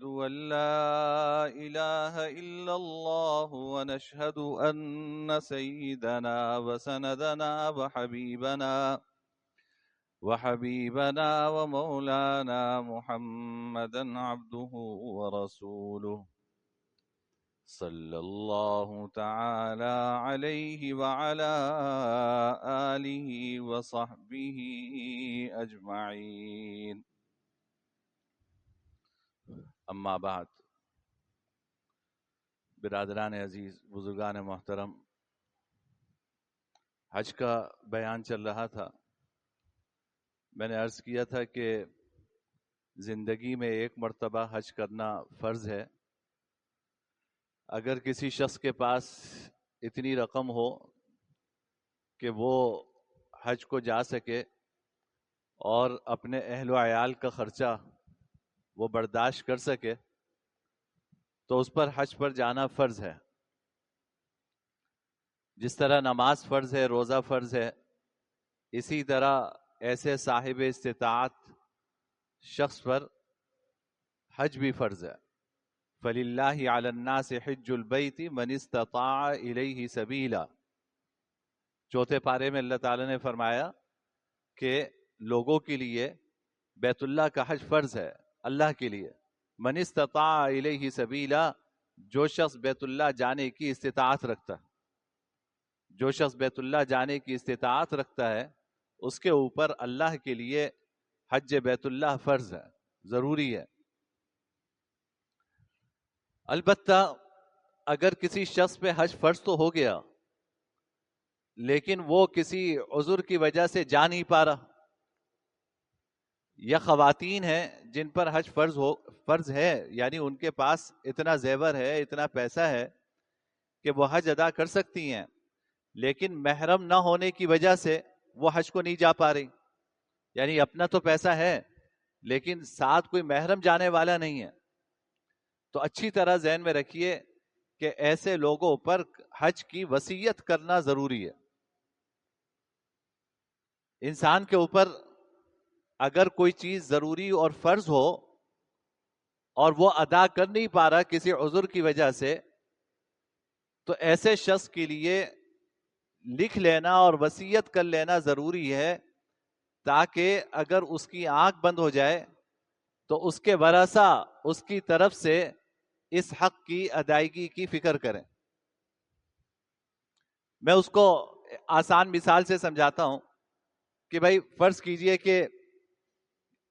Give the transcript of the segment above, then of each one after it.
أن لا إله إلا الله ونشهد أن سيدنا وسندنا وحبيبنا ومولانا محمدا عبده ورسوله صلى الله تعالى عليه وعلى آله وصحبه أجمعين. اما بعد، برادران عزیز، بزرگان محترم، حج کا بیان چل رہا تھا. میں نے عرض کیا تھا کہ زندگی میں ایک مرتبہ حج کرنا فرض ہے. اگر کسی شخص کے پاس اتنی رقم ہو کہ وہ حج کو جا سکے اور اپنے اہل و عیال کا خرچہ وہ برداشت کر سکے تو اس پر حج پر جانا فرض ہے. جس طرح نماز فرض ہے، روزہ فرض ہے، اسی طرح ایسے صاحب استطاعت شخص پر حج بھی فرض ہے. فَلِلَّهِ عَلَى النَّاسِ حِجُّ الْبَيْتِ مَنِ اسْتَطَاعَ إِلَيْهِ سَبِيلًا. چوتھے پارے میں اللہ تعالیٰ نے فرمایا کہ لوگوں کے لیے بیت اللہ کا حج فرض ہے، اللہ کے لیے. من استطاع الیہ سبیلا، جو شخص بیت اللہ جانے کی استطاعت رکھتا ہے، جو شخص بیت اللہ جانے کی استطاعت رکھتا ہے اس کے اوپر اللہ کے لیے حج بیت اللہ فرض ہے، ضروری ہے. البتہ اگر کسی شخص پہ حج فرض تو ہو گیا لیکن وہ کسی عذر کی وجہ سے جا نہیں پا رہا، یا خواتین ہیں جن پر حج فرض ہے، یعنی ان کے پاس اتنا زیور ہے، اتنا پیسہ ہے کہ وہ حج ادا کر سکتی ہیں، لیکن محرم نہ ہونے کی وجہ سے وہ حج کو نہیں جا پا رہی. یعنی اپنا تو پیسہ ہے لیکن ساتھ کوئی محرم جانے والا نہیں ہے. تو اچھی طرح ذہن میں رکھیے کہ ایسے لوگوں پر حج کی وصیت کرنا ضروری ہے. انسان کے اوپر اگر کوئی چیز ضروری اور فرض ہو اور وہ ادا کر نہیں پا رہا کسی عذر کی وجہ سے، تو ایسے شخص کے لیے لکھ لینا اور وصیت کر لینا ضروری ہے، تاکہ اگر اس کی آنکھ بند ہو جائے تو اس کے ورثہ اس کی طرف سے اس حق کی ادائیگی کی فکر کریں. میں اس کو آسان مثال سے سمجھاتا ہوں کہ بھائی فرض کیجئے کہ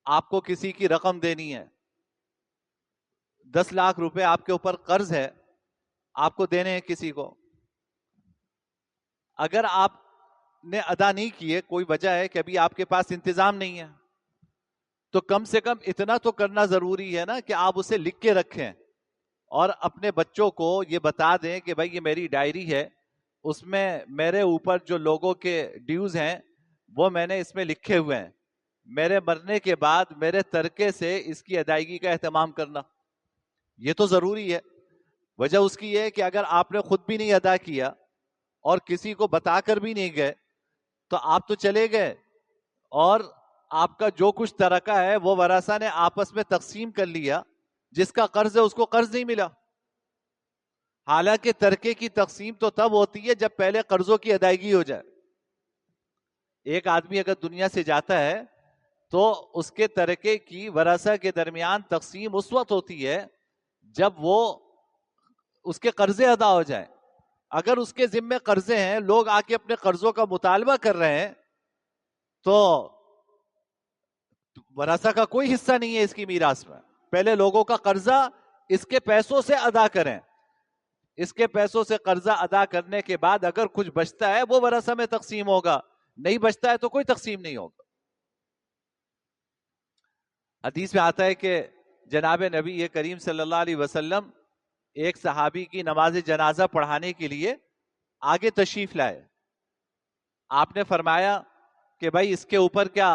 آپ کو کسی کی رقم دینی ہے، 10 لاکھ روپے آپ کے اوپر قرض ہے، آپ کو دینے ہیں کسی کو. اگر آپ نے ادا نہیں کیے، کوئی وجہ ہے کہ ابھی آپ کے پاس انتظام نہیں ہے، تو کم سے کم اتنا تو کرنا ضروری ہے نا کہ آپ اسے لکھ کے رکھیں اور اپنے بچوں کو یہ بتا دیں کہ بھائی یہ میری ڈائری ہے، اس میں میرے اوپر جو لوگوں کے ڈیوز ہیں وہ میں نے اس میں لکھے ہوئے ہیں، میرے مرنے کے بعد میرے ترکے سے اس کی ادائیگی کا اہتمام کرنا. یہ تو ضروری ہے. وجہ اس کی ہے کہ اگر آپ نے خود بھی نہیں ادا کیا اور کسی کو بتا کر بھی نہیں گئے تو آپ تو چلے گئے اور آپ کا جو کچھ ترکہ ہے وہ ورثہ نے آپس میں تقسیم کر لیا، جس کا قرض ہے اس کو قرض نہیں ملا. حالانکہ ترکے کی تقسیم تو تب ہوتی ہے جب پہلے قرضوں کی ادائیگی ہو جائے. ایک آدمی اگر دنیا سے جاتا ہے تو اس کے ترکے کی ورثہ کے درمیان تقسیم اس وقت ہوتی ہے جب وہ اس کے قرضے ادا ہو جائیں. اگر اس کے ذمے قرضے ہیں، لوگ آ کے اپنے قرضوں کا مطالبہ کر رہے ہیں، تو ورثہ کا کوئی حصہ نہیں ہے اس کی میراث میں. پہلے لوگوں کا قرضہ اس کے پیسوں سے ادا کریں، اس کے پیسوں سے قرضہ ادا کرنے کے بعد اگر کچھ بچتا ہے وہ ورثہ میں تقسیم ہوگا، نہیں بچتا ہے تو کوئی تقسیم نہیں ہوگا. حدیث میں آتا ہے کہ جناب نبی کریم صلی اللہ علیہ وسلم ایک صحابی کی نماز جنازہ پڑھانے کے لیے آگے تشریف لائے. آپ نے فرمایا کہ بھائی اس کے اوپر کیا،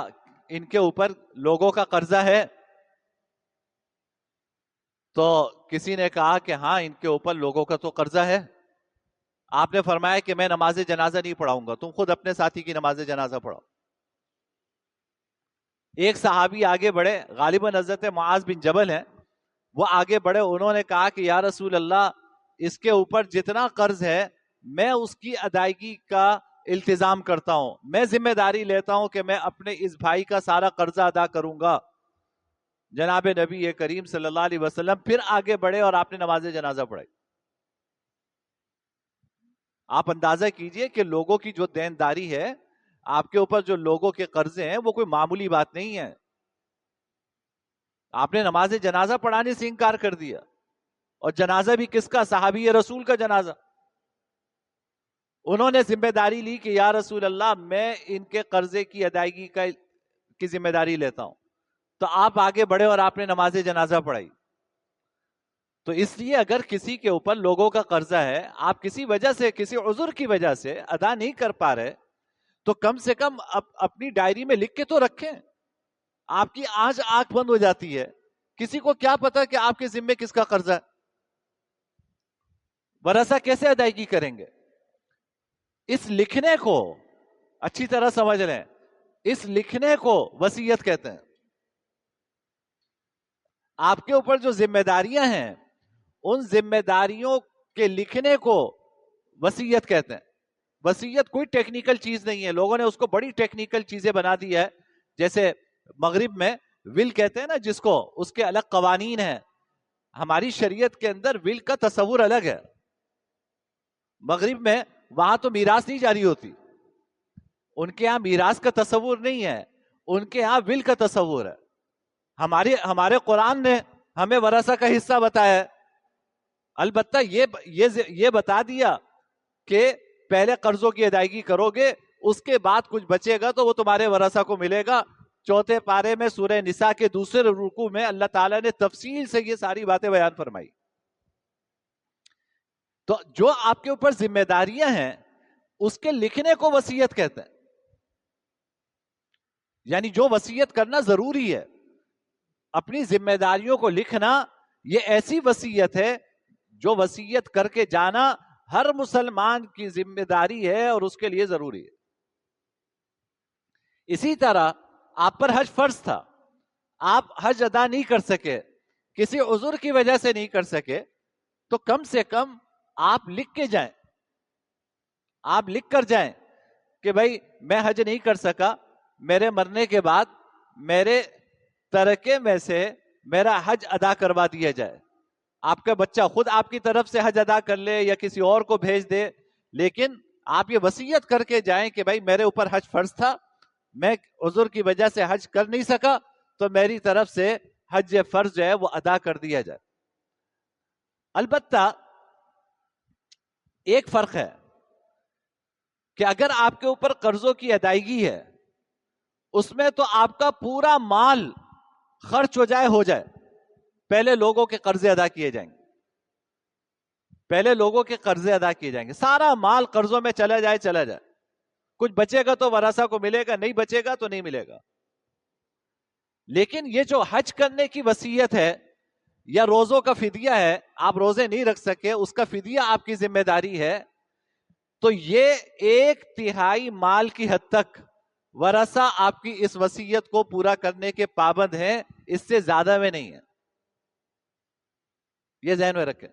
ان کے اوپر لوگوں کا قرضہ ہے؟ تو کسی نے کہا کہ ہاں ان کے اوپر لوگوں کا تو قرضہ ہے. آپ نے فرمایا کہ میں نماز جنازہ نہیں پڑھاؤں گا، تم خود اپنے ساتھی کی نماز جنازہ پڑھاؤ. ایک صحابی آگے بڑھے، غالباً حضرت معاذ بن جبل ہیں. وہ آگے بڑھے, انہوں نے کہا کہ یا رسول اللہ اس کے اوپر جتنا قرض ہے میں اس کی ادائیگی کا التزام کرتا ہوں, میں ذمہ داری لیتا ہوں کہ میں اپنے اس بھائی کا سارا قرضہ ادا کروں گا. جناب نبی کریم صلی اللہ علیہ وسلم پھر آگے بڑھے اور آپ نے نماز جنازہ پڑھائی. آپ اندازہ کیجئے کہ لوگوں کی جو دینداری ہے, آپ کے اوپر جو لوگوں کے قرضے ہیں, وہ کوئی معمولی بات نہیں ہے. آپ نے نماز جنازہ پڑھانے سے انکار کر دیا, اور جنازہ بھی کس کا؟ صحابی رسول کا جنازہ. انہوں نے ذمہ داری لی کہ یا رسول اللہ میں ان کے قرضے کی ادائیگی کی ذمہ داری لیتا ہوں. تو آپ آگے بڑھے اور آپ نے نماز جنازہ پڑھائی. تو اس لیے اگر کسی کے اوپر لوگوں کا قرضہ ہے, آپ کسی وجہ سے, کسی عذر کی وجہ سے ادا نہیں کر پا رہے, تو کم سے کم اپنی ڈائری میں لکھ کے تو رکھیں. آپ کی آج آنکھ بند ہو جاتی ہے, کسی کو کیا پتا کہ آپ کے ذمے کس کا قرضہ ہے, ورثہ کیسے ادائیگی کریں گے؟ اس لکھنے کو اچھی طرح سمجھ لیں, اس لکھنے کو وصیت کہتے ہیں. آپ کے اوپر جو ذمہ داریاں ہیں, ان ذمہ داریوں کے لکھنے کو وصیت کہتے ہیں. وصیت کوئی ٹیکنیکل چیز نہیں ہے, لوگوں نے اس کو بڑی ٹیکنیکل چیزیں بنا دی ہے. جیسے مغرب میں ول کہتے ہیں نا جس کو, اس کے الگ قوانین ہیں. ہماری شریعت کے اندر ول کا تصور الگ ہے. مغرب میں وہاں تو میراث نہیں جاری ہوتی, ان کے ہاں میراث کا تصور نہیں ہے, ان کے ہاں ول کا تصور ہے. ہمارے قرآن نے ہمیں ورثہ کا حصہ بتایا ہے. البتہ یہ بتا دیا کہ پہلے قرضوں کی ادائیگی کرو گے, اس کے بعد کچھ بچے گا تو وہ تمہارے ورثہ کو ملے گا. چوتھے پارے میں سورہ نساء کے دوسرے رکوع میں اللہ تعالیٰ نے تفصیل سے یہ ساری باتیں بیان فرمائی. تو جو آپ کے اوپر ذمہ داریاں ہیں اس کے لکھنے کو وصیت کہتے ہیں. یعنی جو وصیت کرنا ضروری ہے, اپنی ذمہ داریوں کو لکھنا, یہ ایسی وصیت ہے جو وصیت کر کے جانا ہر مسلمان کی ذمہ داری ہے اور اس کے لیے ضروری ہے. اسی طرح آپ پر حج فرض تھا, آپ حج ادا نہیں کر سکے, کسی عذر کی وجہ سے نہیں کر سکے, تو کم سے کم آپ لکھ کے جائیں, آپ لکھ کر جائیں کہ بھائی میں حج نہیں کر سکا, میرے مرنے کے بعد میرے ترکے میں سے میرا حج ادا کروا دیا جائے. آپ کا بچہ خود آپ کی طرف سے حج ادا کر لے یا کسی اور کو بھیج دے, لیکن آپ یہ وصیت کر کے جائیں کہ بھائی میرے اوپر حج فرض تھا, میں عذر کی وجہ سے حج کر نہیں سکا, تو میری طرف سے حج فرض جو ہے وہ ادا کر دیا جائے. البتہ ایک فرق ہے کہ اگر آپ کے اوپر قرضوں کی ادائیگی ہے, اس میں تو آپ کا پورا مال خرچ ہو جائے, پہلے لوگوں کے قرضے ادا کیے جائیں گے, پہلے لوگوں کے قرضے ادا کیے جائیں گے, سارا مال قرضوں میں چلا جائے, کچھ بچے گا تو ورثہ کو ملے گا, نہیں بچے گا تو نہیں ملے گا. لیکن یہ جو حج کرنے کی وصیت ہے یا روزوں کا فدیہ ہے, آپ روزے نہیں رکھ سکے, اس کا فدیہ آپ کی ذمہ داری ہے, تو یہ 1/3 مال کی حد تک ورثہ آپ کی اس وصیت کو پورا کرنے کے پابند ہیں, اس سے زیادہ میں نہیں ہے. یہ ذہن میں رکھیں.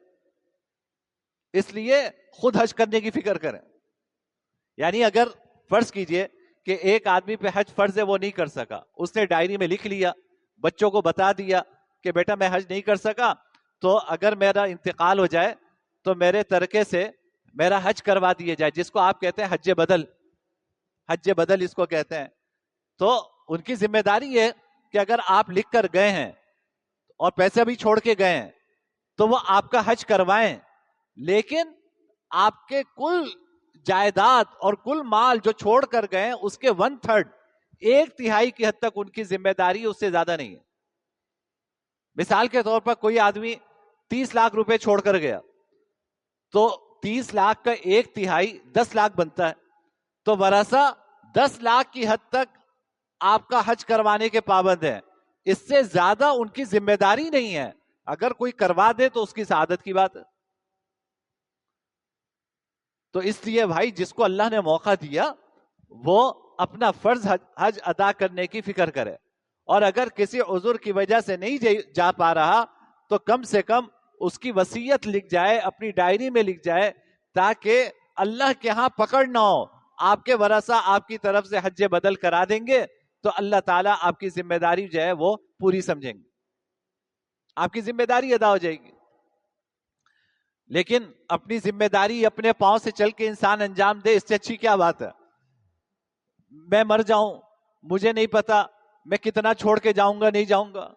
اس لیے خود حج کرنے کی فکر کریں. یعنی اگر فرض کیجئے کہ ایک آدمی پہ حج فرض ہے, وہ نہیں کر سکا, اس نے ڈائری میں لکھ لیا, بچوں کو بتا دیا کہ بیٹا میں حج نہیں کر سکا, تو اگر میرا انتقال ہو جائے تو میرے ترکے سے میرا حج کروا دیے جائے, جس کو آپ کہتے ہیں حج بدل, حج بدل اس کو کہتے ہیں. تو ان کی ذمہ داری ہے کہ اگر آپ لکھ کر گئے ہیں اور پیسے بھی چھوڑ کے گئے ہیں تو وہ آپ کا حج کروائیں, لیکن آپ کے کل جائیداد اور کل مال جو چھوڑ کر گئے اس کے 1/3 1/3 کی حد تک ان کی ذمہ داری ہے, اس سے زیادہ نہیں ہے. مثال کے طور پر کوئی آدمی 30 لاکھ روپے چھوڑ کر گیا, تو 30 لاکھ کا 1/3 10 لاکھ بنتا ہے, تو ورثہ 10 لاکھ کی حد تک آپ کا حج کروانے کے پابند ہیں, اس سے زیادہ ان کی ذمہ داری نہیں ہے. اگر کوئی کروا دے تو اس کی سعادت کی بات ہے. تو اس لیے بھائی جس کو اللہ نے موقع دیا وہ اپنا فرض حج ادا کرنے کی فکر کرے, اور اگر کسی عذر کی وجہ سے نہیں جا پا رہا تو کم سے کم اس کی وصیت لکھ جائے، اپنی ڈائری میں لکھ جائے، تاکہ اللہ کے ہاں پکڑ نہ ہو. آپ کے ورثہ آپ کی طرف سے حج بدل کرا دیں گے تو اللہ تعالیٰ آپ کی ذمہ داری جو ہے وہ پوری سمجھیں گے، آپ کی ذمہ داری ادا ہو جائے گی. لیکن اپنی ذمہ داری اپنے پاؤں سے چل کے انسان انجام دے، اس سے اچھی کیا بات ہے؟ میں مر جاؤں، مجھے نہیں پتا میں کتنا چھوڑ کے جاؤں گا نہیں جاؤں گا،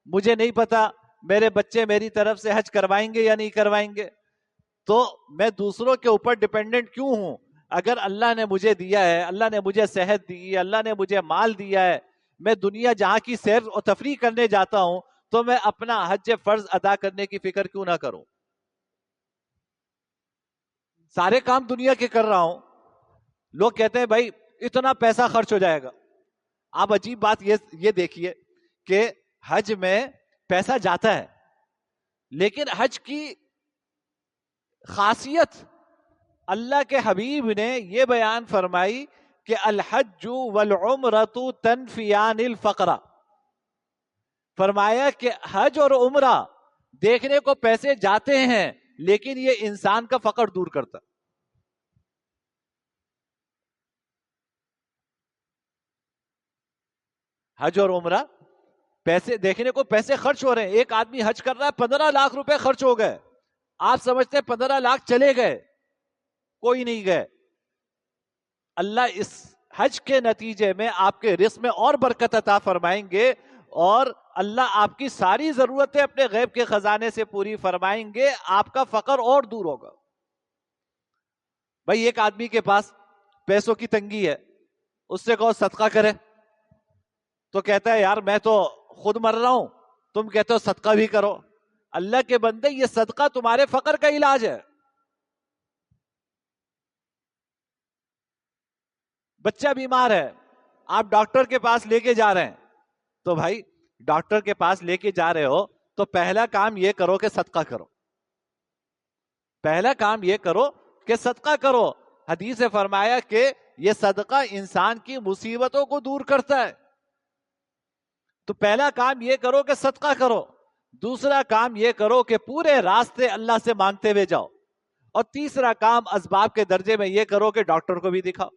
مجھے نہیں پتا میرے بچے میری طرف سے حج کروائیں گے یا نہیں کروائیں گے، تو میں دوسروں کے اوپر ڈیپینڈنٹ کیوں ہوں؟ اگر اللہ نے مجھے دیا ہے، اللہ نے مجھے صحت دی ہے، اللہ نے مجھے مال دیا ہے، میں دنیا جہاں کی سیر و تفریح کرنے جاتا ہوں، تو میں اپنا حج فرض ادا کرنے کی فکر کیوں نہ کروں؟ سارے کام دنیا کے کر رہا ہوں. لوگ کہتے ہیں بھائی اتنا پیسہ خرچ ہو جائے گا. آپ عجیب بات یہ دیکھیے کہ حج میں پیسہ جاتا ہے، لیکن حج کی خاصیت اللہ کے حبیب نے یہ بیان فرمائی کہ الحج والعمرۃ تنفیان الفقر. فرمایا کہ حج اور عمرہ دیکھنے کو پیسے جاتے ہیں، لیکن یہ انسان کا فقر دور کرتا. حج اور عمرہ پیسے دیکھنے کو پیسے خرچ ہو رہے ہیں. ایک آدمی حج کر رہا ہے، 15 لاکھ روپے خرچ ہو گئے. آپ سمجھتے ہیں 15 لاکھ چلے گئے؟ کوئی نہیں گئے. اللہ اس حج کے نتیجے میں آپ کے رزق میں اور برکت عطا فرمائیں گے، اور اللہ آپ کی ساری ضرورتیں اپنے غیب کے خزانے سے پوری فرمائیں گے. آپ کا فقر اور دور ہوگا. بھائی ایک آدمی کے پاس پیسوں کی تنگی ہے، اس سے کہو صدقہ کرے تو کہتا ہے یار میں تو خود مر رہا ہوں، تم کہتے ہو صدقہ بھی کرو. اللہ کے بندے یہ صدقہ تمہارے فقر کا علاج ہے. بچہ بیمار ہے، آپ ڈاکٹر کے پاس لے کے جا رہے ہیں، تو بھائی ڈاکٹر کے پاس لے کے جا رہے ہو تو پہلا کام یہ کرو کہ صدقہ کرو. پہلا کام یہ کرو کہ صدقہ کرو. حدیث نے فرمایا کہ یہ صدقہ انسان کی مصیبتوں کو دور کرتا ہے. تو پہلا کام یہ کرو کہ صدقہ کرو. دوسرا کام یہ کرو کہ پورے راستے اللہ سے مانگتے ہوئے جاؤ. اور تیسرا کام اسباب کے درجے میں یہ کرو کہ ڈاکٹر کو بھی دکھاؤ.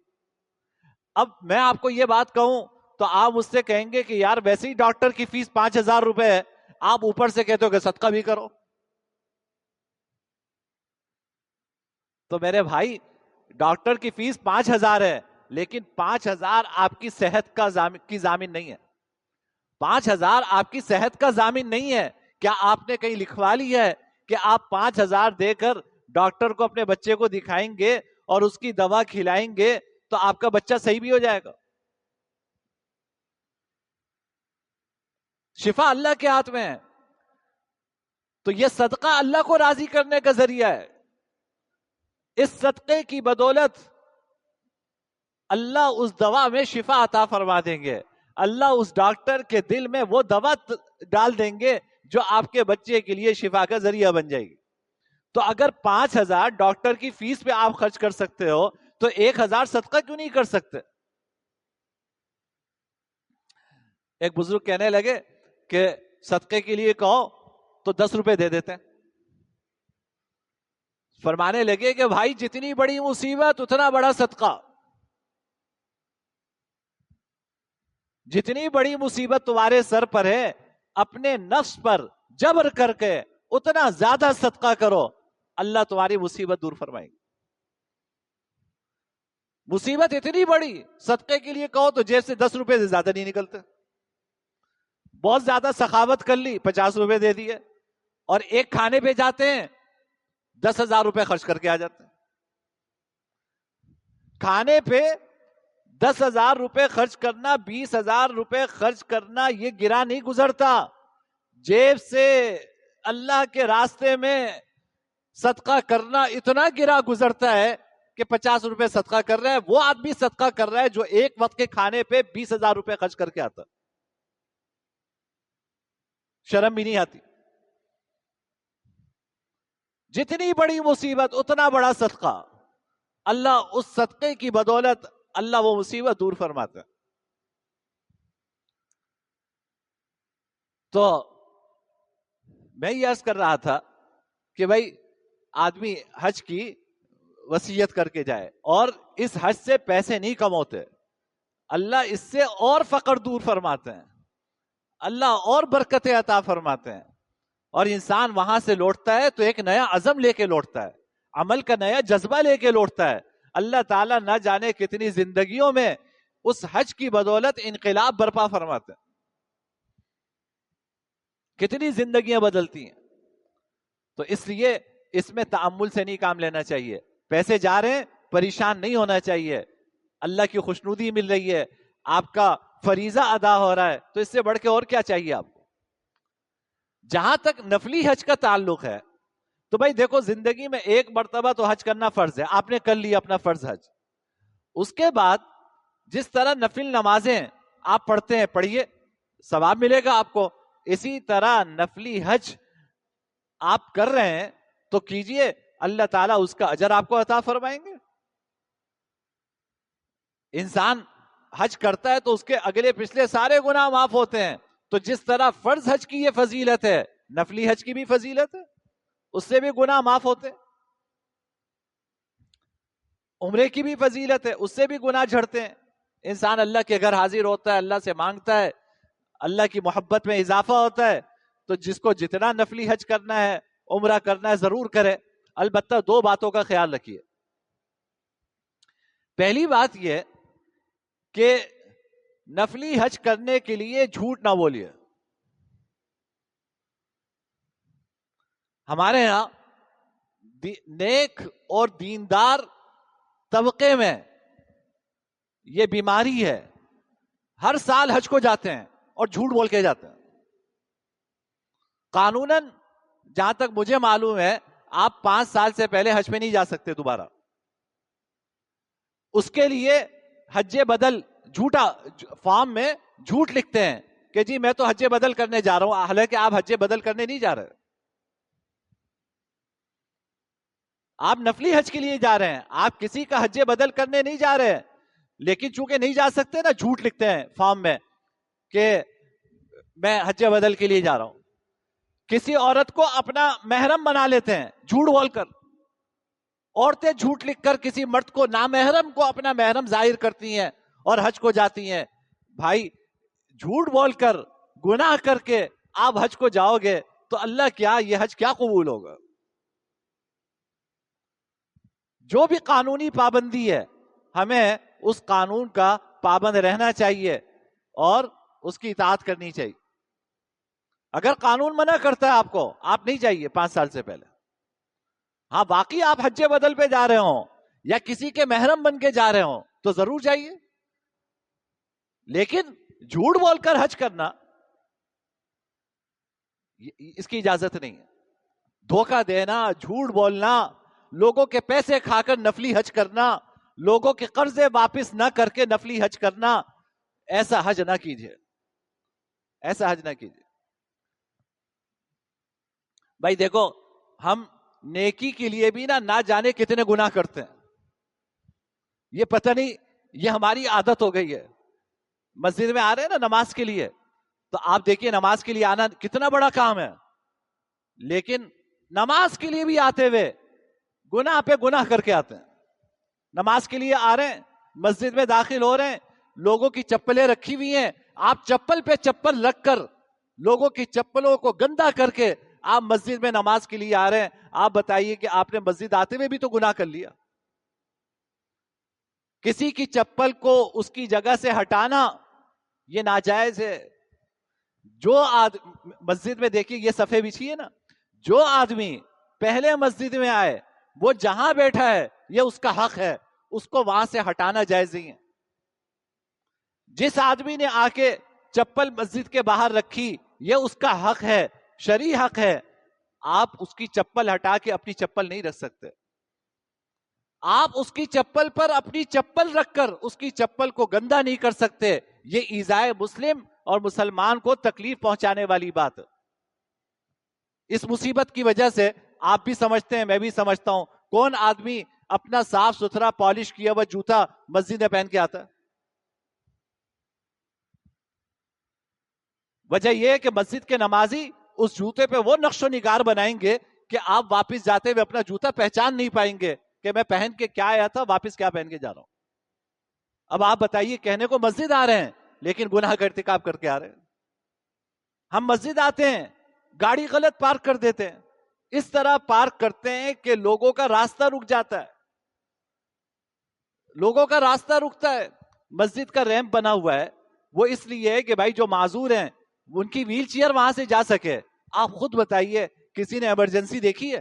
اب میں آپ کو یہ بات کہوں تو آپ مجھ سے کہیں گے کہ یار ویسے ہی ڈاکٹر کی فیس 5,000 روپے ہے، آپ اوپر سے کہتے ہو کہ صدقہ بھی کرو. تو میرے بھائی ڈاکٹر کی فیس 5,000 ہے، لیکن 5,000 آپ کی صحت کی ضامن نہیں ہے. 5,000 آپ کی صحت کا ضامن نہیں ہے. کیا آپ نے کہیں لکھوا لیا ہے کہ آپ 5,000 دے کر ڈاکٹر کو اپنے بچے کو دکھائیں گے اور اس کی دوا کھلائیں گے تو آپ کا بچہ صحیح بھی ہو جائے گا؟ شفا اللہ کے ہاتھ میں ہے. تو یہ صدقہ اللہ کو راضی کرنے کا ذریعہ ہے. اس صدقے کی بدولت اللہ اس دوا میں شفا عطا فرما دیں گے. اللہ اس ڈاکٹر کے دل میں وہ دوا ڈال دیں گے جو آپ کے بچے کے لیے شفا کا ذریعہ بن جائے گی. تو اگر 5,000 ڈاکٹر کی فیس پہ آپ خرچ کر سکتے ہو تو 1,000 صدقہ کیوں نہیں کر سکتے؟ ایک بزرگ کہنے لگے کہ صدقے کے لیے کہو تو 10 روپے دے دیتے ہیں. فرمانے لگے کہ بھائی جتنی بڑی مصیبت اتنا بڑا صدقہ. جتنی بڑی مصیبت تمہارے سر پر ہے، اپنے نفس پر جبر کر کے اتنا زیادہ صدقہ کرو، اللہ تمہاری مصیبت دور فرمائے گی. مصیبت اتنی بڑی، صدقے کے لیے کہو تو جیب سے 10 روپے سے زیادہ نہیں نکلتے. بہت زیادہ سخاوت کر لی، 50 روپے دے دیے، اور ایک کھانے پہ جاتے ہیں 10,000 روپے خرچ کر کے آ جاتے ہیں. کھانے پہ 10,000 روپے خرچ کرنا، 20,000 روپے خرچ کرنا، یہ گرا نہیں گزرتا. جیب سے اللہ کے راستے میں صدقہ کرنا اتنا گرا گزرتا ہے کہ 50 روپے صدقہ کر رہا ہے وہ آدمی صدقہ کر رہا ہے جو ایک وقت کے کھانے پہ 20,000 روپے خرچ کر کے آتا. شرم بھی نہیں آتی. جتنی بڑی مصیبت اتنا بڑا صدقہ. اللہ اس صدقے کی بدولت اللہ وہ مصیبت دور فرماتا ہے. تو میں یہ عرض کر رہا تھا کہ بھائی آدمی حج کی وصیت کر کے جائے اور اس حج سے پیسے نہیں کماتے، اللہ اس سے اور فقر دور فرماتے ہیں، اللہ اور برکتیں عطا فرماتے ہیں، اور انسان وہاں سے لوٹتا ہے تو ایک نیا عزم لے کے لوٹتا ہے، عمل کا نیا جذبہ لے کے لوٹتا ہے. اللہ تعالیٰ نہ جانے کتنی زندگیوں میں اس حج کی بدولت انقلاب برپا فرماتے ہیں، کتنی زندگیاں بدلتی ہیں. تو اس لیے اس میں تأمل سے نہیں کام لینا چاہیے. پیسے جا رہے ہیں، پریشان نہیں ہونا چاہیے، اللہ کی خوشنودی مل رہی ہے، آپ کا فریضہ ادا ہو رہا ہے، تو اس سے بڑھ کے اور کیا چاہیے آپ کو. جہاں تک نفلی حج کا تعلق ہے تو بھائی دیکھو، زندگی میں ایک مرتبہ تو حج کرنا فرض ہے، آپ نے کر لیا اپنا فرض حج. اس کے بعد جس طرح نفل نمازیں آپ پڑھتے ہیں پڑھیے، ثواب ملے گا آپ کو. اسی طرح نفلی حج آپ کر رہے ہیں تو کیجئے، اللہ تعالیٰ اس کا اجر آپ کو عطا فرمائیں گے. انسان حج کرتا ہے تو اس کے اگلے پچھلے سارے گناہ معاف ہوتے ہیں. تو جس طرح فرض حج کی یہ فضیلت ہے، نفلی حج کی بھی فضیلت ہے، اس سے بھی گناہ معاف ہوتے ہیں. عمرے کی بھی فضیلت ہے، اس سے بھی گناہ جھڑتے ہیں. انسان اللہ کے گھر حاضر ہوتا ہے، اللہ سے مانگتا ہے، اللہ کی محبت میں اضافہ ہوتا ہے. تو جس کو جتنا نفلی حج کرنا ہے، عمرہ کرنا ہے، ضرور کرے. البتہ دو باتوں کا خیال رکھیے. پہلی بات یہ کہ نفلی حج کرنے کے لیے جھوٹ نہ بولیے. ہمارے ہاں نیک اور دیندار طبقے میں یہ بیماری ہے، ہر سال حج کو جاتے ہیں اور جھوٹ بول کے جاتے ہیں. قانوناً جہاں تک مجھے معلوم ہے، آپ 5 سال سے پہلے حج پہ نہیں جا سکتے دوبارہ. اس کے لیے حج بدل جھوٹا فارم میں جھوٹ لکھتے ہیں کہ جی میں تو حج بدل کرنے جا رہا ہوں، حالانکہ آپ حج بدل کرنے نہیں جا رہے، آپ نفلی حج کے لیے جا رہے ہیں، آپ کسی کا حج بدل کرنے نہیں جا رہے. لیکن چونکہ نہیں جا سکتے نا، جھوٹ لکھتے ہیں فارم میں کہ میں حج بدل کے لیے جا رہا ہوں. کسی عورت کو اپنا محرم بنا لیتے ہیں جھوٹ بول کر. عورتیں جھوٹ لکھ کر کسی مرد کو، نامحرم کو اپنا محرم ظاہر کرتی ہیں اور حج کو جاتی ہیں. بھائی جھوٹ بول کر، گناہ کر کے آپ حج کو جاؤ گے تو اللہ کیا یہ حج کیا قبول ہوگا؟ جو بھی قانونی پابندی ہے، ہمیں اس قانون کا پابند رہنا چاہیے اور اس کی اطاعت کرنی چاہیے. اگر قانون منع کرتا ہے آپ کو، آپ نہیں جائیے 5 سال سے پہلے. ہاں باقی آپ حج بدل پہ جا رہے ہوں یا کسی کے محرم بن کے جا رہے ہوں تو ضرور جائیے. لیکن جھوٹ بول کر حج کرنا، اس کی اجازت نہیں ہے. دھوکہ دینا، جھوٹ بولنا، لوگوں کے پیسے کھا کر نفلی حج کرنا، لوگوں کے قرضے واپس نہ کر کے نفلی حج کرنا، ایسا حج نہ کیجیے، ایسا حج نہ کیجیے. بھائی دیکھو، ہم نیکی کے لیے بھی نہ جانے کتنے گناہ کرتے ہیں، یہ پتہ نہیں، یہ ہماری عادت ہو گئی ہے. مسجد میں آ رہے ہیں نا نماز کے لیے، تو آپ دیکھیے نماز کے لیے آنا کتنا بڑا کام ہے، لیکن نماز کے لیے بھی آتے ہوئے گناہ پہ گناہ کر کے آتے ہیں. نماز کے لیے آ رہے ہیں، مسجد میں داخل ہو رہے ہیں، لوگوں کی چپلیں رکھی ہوئی ہیں، آپ چپل پہ چپل رکھ کر لوگوں کی چپلوں کو گندا کر کے آپ مسجد میں نماز کے لیے آ رہے ہیں. آپ بتائیے کہ آپ نے مسجد آتے ہوئے بھی تو گناہ کر لیا. کسی کی چپل کو اس کی جگہ سے ہٹانا یہ ناجائز ہے. جو مسجد میں دیکھیے یہ صفحے بچھی ہے نا، جو آدمی پہلے مسجد میں آئے وہ جہاں بیٹھا ہے یہ اس کا حق ہے، اس کو وہاں سے ہٹانا جائز نہیں ہے. جس آدمی نے آ کے چپل مسجد کے باہر رکھی یہ اس کا حق ہے، شرعی حق ہے. آپ اس کی چپل ہٹا کے اپنی چپل نہیں رکھ سکتے. آپ اس کی چپل پر اپنی چپل رکھ کر اس کی چپل کو گندا نہیں کر سکتے. یہ ایذائے مسلم اور مسلمان کو تکلیف پہنچانے والی بات. اس مصیبت کی وجہ سے آپ بھی سمجھتے ہیں، میں بھی سمجھتا ہوں، کون آدمی اپنا صاف ستھرا پالش کیا ہوا جوتا مسجد میں پہن کے آتا ہے؟ وجہ یہ ہے کہ مسجد کے نمازی اس جوتے پہ وہ نقش و نگار بنائیں گے کہ آپ واپس جاتے ہوئے اپنا جوتا پہچان نہیں پائیں گے کہ میں پہن کے کیا آیا تھا, واپس کیا پہن کے جا رہا ہوں. اب آپ بتائیے, کہنے کو مسجد آ رہے ہیں لیکن گناہ کا ارتکاب کر کے آ رہے ہیں. ہم مسجد آتے ہیں, گاڑی غلط پارک کر دیتے ہیں, اس طرح پارک کرتے ہیں کہ لوگوں کا راستہ رک جاتا ہے, لوگوں کا راستہ رکتا ہے. مسجد کا ریمپ بنا ہوا ہے, وہ اس لیے ہے کہ بھائی جو معذور ہیں ان کی ویل چیئر وہاں سے جا سکے. آپ خود بتائیے, کسی نے ایمرجنسی دیکھی ہے؟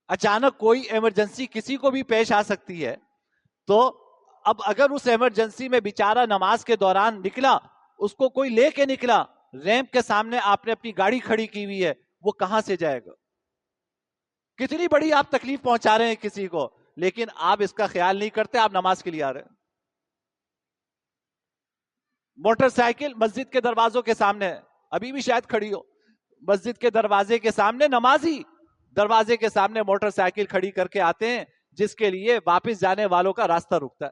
اچانک کوئی ایمرجنسی کسی کو بھی پیش آ سکتی ہے, تو اب اگر اس ایمرجنسی میں بیچارہ نماز کے دوران نکلا, اس کو کوئی لے کے نکلا, ریمپ کے سامنے آپ نے اپنی گاڑی کھڑی کی ہوئی ہے, وہ کہاں سے جائے گا؟ کتنی بڑی آپ تکلیف پہنچا رہے ہیں کسی کو, لیکن آپ اس کا خیال نہیں کرتے, آپ نماز کے لیے آ رہے ہیں. موٹر سائیکل مسجد کے دروازوں کے سامنے ابھی بھی شاید کھڑی ہو, مسجد کے دروازے کے سامنے نمازی دروازے کے سامنے موٹر سائیکل کھڑی کر کے آتے ہیں, جس کے لیے واپس جانے والوں کا راستہ رکتا ہے.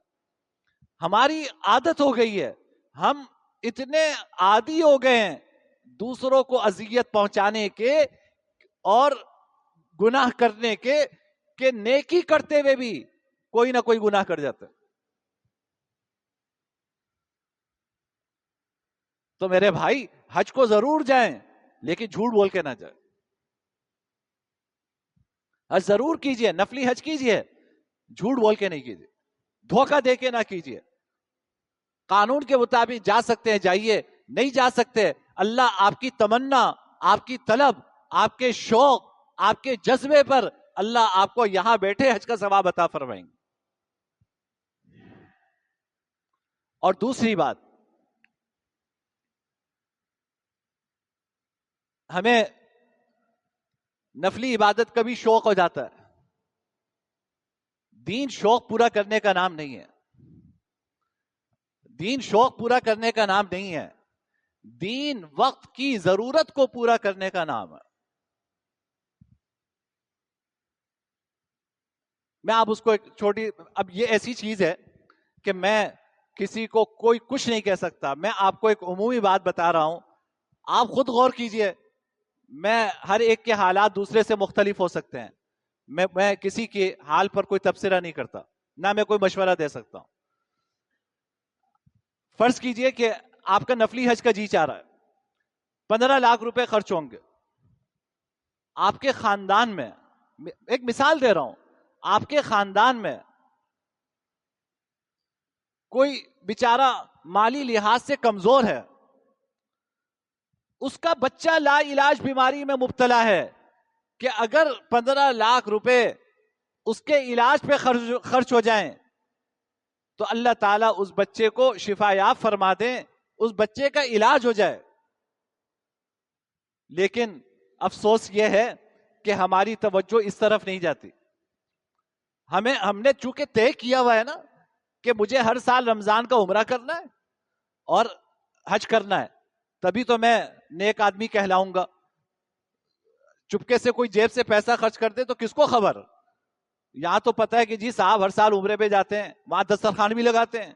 ہماری عادت ہو گئی ہے, ہم اتنے عادی ہو گئے ہیں دوسروں کو اذیت پہنچانے کے اور گناہ کرنے کے, کہ نیکی کرتے ہوئے بھی کوئی نہ کوئی گناہ کر جاتا ہے. تو میرے بھائی, حج کو ضرور جائیں لیکن جھوٹ بول کے نہ جائیں. حج ضرور کیجئے, نفلی حج کیجئے, جھوٹ بول کے نہیں کیجئے, دھوکہ دے کے نہ کیجئے. قانون کے مطابق جا سکتے ہیں جائیے, نہیں جا سکتے اللہ آپ کی تمنا, آپ کی طلب, آپ کے شوق, آپ کے جذبے پر اللہ آپ کو یہاں بیٹھے حج کا ثواب عطا فرمائیں گے. اور دوسری بات, ہمیں نفلی عبادت کا بھی شوق ہو جاتا ہے. دین شوق پورا کرنے کا نام نہیں ہے, دین شوق پورا کرنے کا نام نہیں ہے, دین وقت کی ضرورت کو پورا کرنے کا نام ہے. میں آپ اس کو ایک چھوٹی, اب یہ ایسی چیز ہے کہ میں کسی کو کوئی کچھ نہیں کہہ سکتا, میں آپ کو ایک عمومی بات بتا رہا ہوں, آپ خود غور کیجئے. میں ہر ایک کے حالات دوسرے سے مختلف ہو سکتے ہیں, میں کسی کے حال پر کوئی تبصرہ نہیں کرتا, نہ میں کوئی مشورہ دے سکتا ہوں. فرض کیجئے کہ آپ کا نفلی حج کا جی چاہ رہا ہے, 15 لاکھ روپے خرچ ہوں گے. آپ کے خاندان میں, ایک مثال دے رہا ہوں, آپ کے خاندان میں کوئی بیچارہ مالی لحاظ سے کمزور ہے, اس کا بچہ لا علاج بیماری میں مبتلا ہے, کہ اگر 15 لاکھ روپے اس کے علاج پہ خرچ ہو جائیں تو اللہ تعالیٰ اس بچے کو شفا یاب فرما دیں, اس بچے کا علاج ہو جائے. لیکن افسوس یہ ہے کہ ہماری توجہ اس طرف نہیں جاتی. ہم نے چونکہ طے کیا ہوا ہے نا کہ مجھے ہر سال رمضان کا عمرہ کرنا ہے اور حج کرنا ہے, تبھی تو میں نیک آدمی کہلاؤں گا. چپکے سے کوئی جیب سے پیسہ خرچ کر دے تو کس کو خبر؟ یہاں تو پتہ ہے کہ جی صاحب ہر سال عمرے پہ جاتے ہیں, وہاں دسترخوان بھی لگاتے ہیں,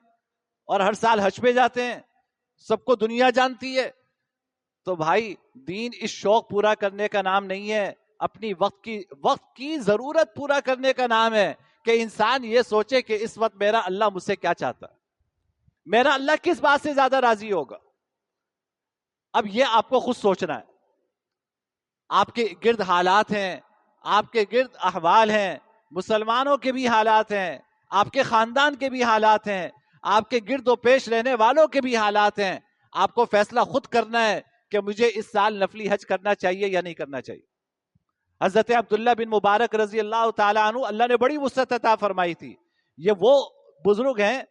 اور ہر سال حج پہ جاتے ہیں, سب کو دنیا جانتی ہے. تو بھائی, دین اس شوق پورا کرنے کا نام نہیں ہے, اپنی وقت کی ضرورت پورا کرنے کا نام ہے. کہ انسان یہ سوچے کہ اس وقت میرا اللہ مجھ سے کیا چاہتا ہے, میرا اللہ کس بات سے زیادہ راضی ہوگا. اب یہ آپ کو خود سوچنا ہے. آپ کے گرد حالات ہیں, آپ کے گرد احوال ہیں, مسلمانوں کے بھی حالات ہیں, آپ کے خاندان کے بھی حالات ہیں, آپ کے گرد و پیش رہنے والوں کے بھی حالات ہیں. آپ کو فیصلہ خود کرنا ہے کہ مجھے اس سال نفلی حج کرنا چاہیے یا نہیں کرنا چاہیے. حضرت عبداللہ بن مبارک رضی اللہ تعالیٰ عنہ, اللہ نے بڑی وسعت عطا فرمائی تھی. یہ وہ بزرگ ہیں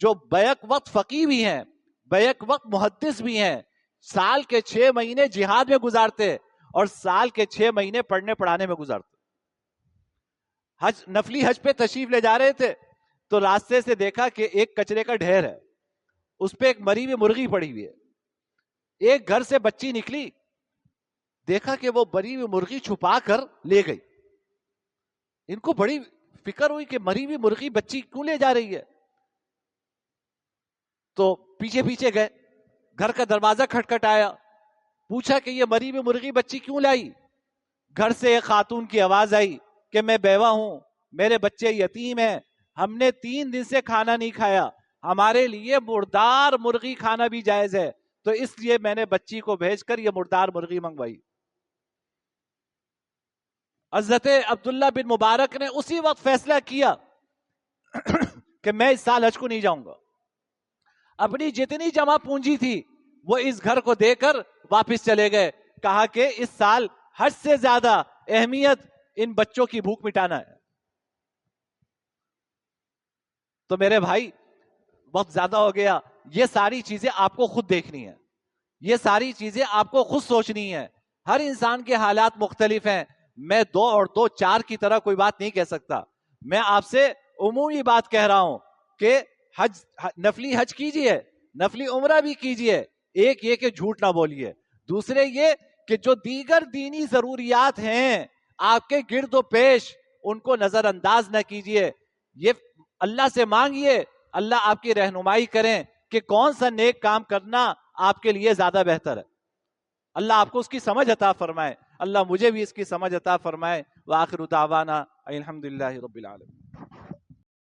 جو بیک وقت فقیہ بھی ہیں, بیک وقت محدث بھی ہیں, سال کے 6 مہینے جہاد میں گزارتے اور سال کے 6 مہینے پڑھنے پڑھانے میں گزارتے. نفلی حج پہ تشریف لے جا رہے تھے تو راستے سے دیکھا کہ ایک کچرے کا ڈھیر ہے, اس پہ ایک مری ہوئی مرغی پڑی ہوئی ہے. ایک گھر سے بچی نکلی, دیکھا کہ وہ مری ہوئی مرغی چھپا کر لے گئی. ان کو بڑی فکر ہوئی کہ مری ہوئی مرغی بچی کیوں لے جا رہی ہے. تو پیچھے پیچھے گئے, گھر کا دروازہ کھٹکھٹایا, پوچھا کہ یہ مری ہوئی مرغی بچی کیوں لائی؟ گھر سے ایک خاتون کی آواز آئی کہ میں بیوہ ہوں، میرے بچے یتیم ہیں، ہم نے 3 دن سے کھانا نہیں کھایا، ہمارے لیے مردار مرغی کھانا بھی جائز ہے، تو اس لیے میں نے بچی کو بھیج کر یہ مردار مرغی منگوائی۔ حضرت عبداللہ بن مبارک نے اسی وقت فیصلہ کیا کہ میں اس سال حج کو نہیں جاؤں گا۔ اپنی جتنی جمع پونجی تھی وہ اس گھر کو دے کر واپس چلے گئے، کہا کہ اس سال حج سے زیادہ اہمیت ان بچوں کی بھوک مٹانا ہے۔ تو میرے بھائی وقت زیادہ ہو گیا، یہ ساری چیزیں آپ کو خود دیکھنی ہے، یہ ساری چیزیں آپ کو خود سوچنی ہے۔ ہر انسان کے حالات مختلف ہیں، میں 2 اور 2 4 کی طرح کوئی بات نہیں کہہ سکتا، میں آپ سے عمومی بات کہہ رہا ہوں کہ حج، نفلی حج کیجئے، نفلی عمرہ بھی کیجئے، ایک یہ کہ جھوٹ نہ بولیے، دوسرے یہ کہ جو دیگر دینی ضروریات ہیں آپ کے گرد و پیش ان کو نظر انداز نہ کیجئے، یہ اللہ سے مانگیے، اللہ آپ کی رہنمائی کریں کہ کون سا نیک کام کرنا آپ کے لیے زیادہ بہتر ہے۔ اللہ آپ کو اس کی سمجھ عطا فرمائے، اللہ مجھے بھی اس کی سمجھ عطا فرمائے۔ وآخر دعوانا الحمدللہ رب العالمین۔